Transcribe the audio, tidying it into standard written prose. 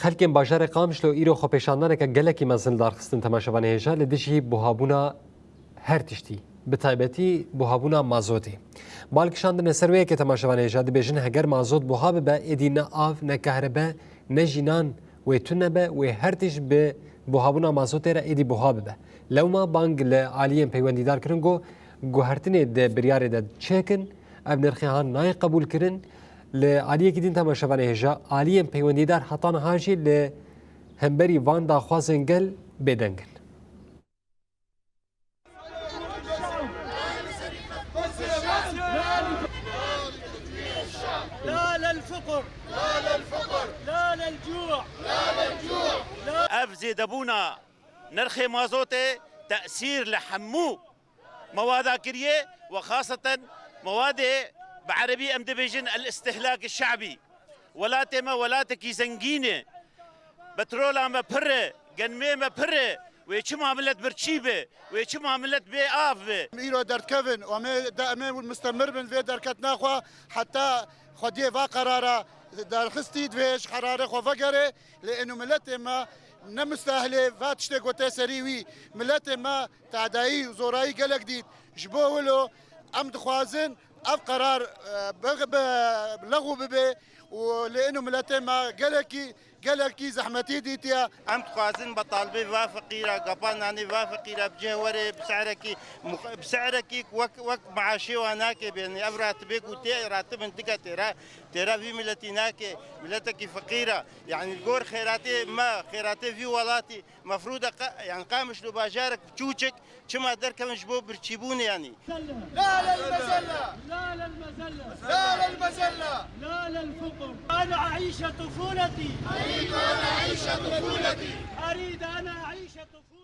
خلکین باجار قامشلو ایرو خو پیشاندانه که گلکی مزن دار خستن تماشاوان هجا لدیشی بوهابونا هر تشتی به تایبەتی بوهابونا مازوتی بالکشاندن سروی که تماشاوان هجا دبیجن هگر مازوت بوهاب به ایدی نه آف نه کهربا نه جینان و تونه به و هر تش به بوهابونا مازوت را ایدی بوهاب به لو ما بانگ لعالیین پیوندیدار کرن گوهرتنی ده بریار ده چکن اب نرخی ها نای قبول کرن لعالیه که دین تماشاوان هجا عالیین پیوندیدار حتان هاجی ل همبری وان دا خوازنگل بدنگل لا للفقر لا للفقر لا للجوع لا للجوع أفزي دبونا نرخي مازوتي تأثير لحمو مواد كريه وخاصة مواد بعربي أمدبيجن الاستهلاك الشعبي ولا تما ولا تكي زنجينة بترولا ما بره جنمي ما بره ويشم عملت برشيبه ويشم عملت بآف إيرو درت كيفن وما دائما مستمر من في دركت ناخوا حتى خديه فا قراره دار خستي دويش قراره خو فقره لانه ملتي ما نمستاهله فاتشتي قوتي سريوي ملتي ما تعدائي وزوراي قلق جديد جبوه له ام دخوازن اف قرار لغو ببي ولانه ملتي ما قلقي زحمتي ديتيا ام تخوازن بطالبي فقيره قباناني فقيره بجهوري بسعرك وك معاشي وهناك بين راتبك وتي راتب انتك ترى في ملتيناك ملتك فقيره يعني الجور خيراتي في ولاتي مفروض يعني قامش لو باجارك بتشوشك كما درك مجبوب برتشيبون يعني لا للمزله لا للمزله لا للمزله لا للفقر انا اعيش طفولتي اريد ان اعيش طفولتي